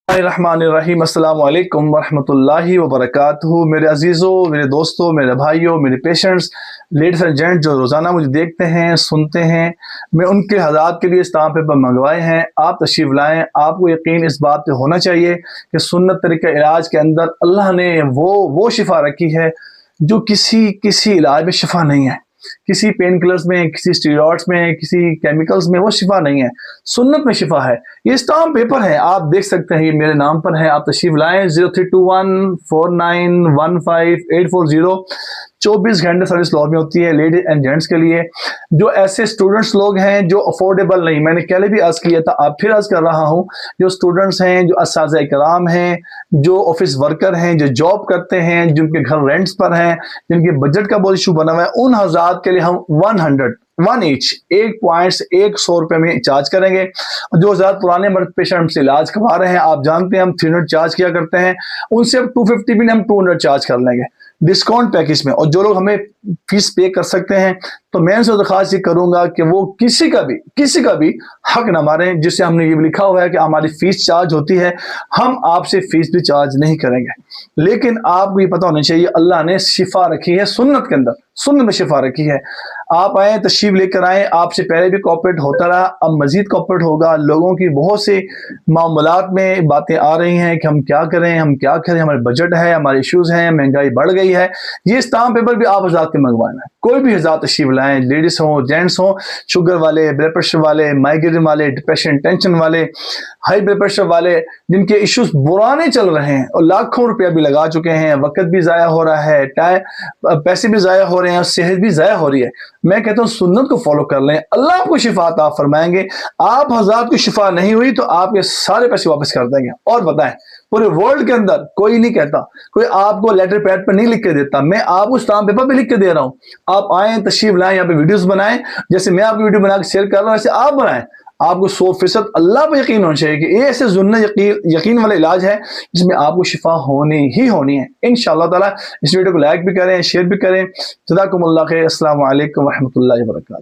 الرحمن الرحیم السلام علیکم ورحمۃ اللہ وبرکاتہ۔ میرے عزیزوں، میرے دوستوں، میرے بھائیوں، میرے پیشنٹس، لیڈیز اینڈ جینٹس جو روزانہ مجھے دیکھتے ہیں، سنتے ہیں، میں ان کے حضرات کے لیے اسٹامپ پیپر منگوائے ہیں۔ آپ تشریف لائیں۔ آپ کو یقین اس بات پہ ہونا چاہیے کہ سنت طریقہ علاج کے اندر اللہ نے وہ شفا رکھی ہے جو کسی علاج میں شفا نہیں ہے، کسی پین کلرز میں، کسی اسٹیرائڈز میں، کسی کیمیکلز میں وہ شفا نہیں ہے، سنت میں شفا ہے۔ یہ اسٹامپ پیپر ہے، آپ دیکھ سکتے ہیں، یہ میرے نام پر ہے۔ آپ تشریف لائیں۔ 032149158440 24 گھنٹے سروس لابی ہوتی ہے لیڈیز اینڈ جینٹس کے لیے۔ جو ایسے اسٹوڈنٹس لوگ ہیں جو افورڈیبل نہیں، میں نے پہلے بھی عرض کیا تھا، آپ پھر عرض کر رہا ہوں، جو اسٹوڈنٹس ہیں، جو اساتذہ کرام ہیں، جو آفس ورکر ہیں، جو جاب کرتے ہیں، جن کے گھر رینٹس پر ہیں، جن کے بجٹ کا بہت ایشو بنا ہوا ہے، ان حضرات کے لیے ہم 1 ایچ 1 روپے میں چارج کریں گے۔ جو حضرات پرانے مرد پیشنٹ ہم سے علاج کروا رہے ہیں، آپ جانتے ہیں ہم 300 چارج کیا کرتے ہیں، ان سے اب 250 بھی نہیں، ہم 200 چارج کر لیں گے ڈسکاؤنٹ پیکج میں۔ اور جو لوگ ہمیں فیس پے کر سکتے ہیں تو میں ان سے درخواست یہ کروں گا کہ وہ کسی کا بھی حق نہ ماریں، جس سے ہم نے یہ بھی لکھا ہوا ہے کہ ہماری فیس چارج ہوتی ہے، ہم آپ سے فیس بھی چارج نہیں کریں گے۔ لیکن آپ کو یہ پتہ ہونا چاہیے اللہ نے شفا رکھی ہے سنت کے اندر، سنت میں شفا رکھی ہے۔ آپ آئیں، تشریف لے کر آئیں۔ آپ سے پہلے بھی کوپریٹ ہوتا رہا، اب مزید کوپریٹ ہوگا۔ لوگوں کی بہت سے معاملات میں باتیں آ رہی ہیں کہ ہم کیا کریں، ہمارے بجٹ ہے، ہمارے ایشوز ہیں، مہنگائی بڑھ گئی ہے۔ یہ اسٹامپ پیپر بھی آپ حضرات کے منگوانا ہے، کوئی بھی حضرات تشریف لائیں، لیڈیز ہوں، جینٹس ہوں، شوگر والے، بلڈ پریشر والے، مائیگرین والے، ڈپریشن ٹینشن والے، ہائی بلڈ پریشر والے، جن کے ایشوز پرانے چل رہے ہیں اور لاکھوں روپیہ بھی لگا چکے ہیں، وقت بھی ضائع ہو رہا ہے، پیسے بھی ضائع ہو رہے ہیں اور صحت بھی ضائع ہو رہی ہے۔ میں کہتا ہوں سنت کو فالو کر لیں، اللہ آپ کو شفا عطا فرمائیں گے۔ آپ حضرات کو شفا نہیں ہوئی تو آپ یہ سارے پیسے واپس کر دیں گے۔ اور بتائیں، پورے ورلڈ کے اندر کوئی نہیں کہتا، کوئی آپ کو لیٹر پیڈ پر نہیں لکھ کے دیتا، میں آپ کو اسٹامپ پیپر پہ لکھ کے دے رہا ہوں۔ آپ آئیں، تشریف لائیں، یہاں پہ ویڈیوز بنائیں، جیسے میں آپ کی ویڈیو بنا کے شیئر کر رہا ہوں ویسے آپ بنائیں۔ آپ کو 100% اللہ پہ یقین ہونا چاہیے کہ یہ ایسے ضمن یقین والا علاج ہے جس میں آپ کو شفا ہونی ہی ہونی ہے انشاءاللہ تعالی۔ اس ویڈیو کو لائک بھی کریں، شیئر بھی کریں۔ جزاکم اللہ خیر۔ السلام علیکم ورحمۃ اللہ وبرکاتہ۔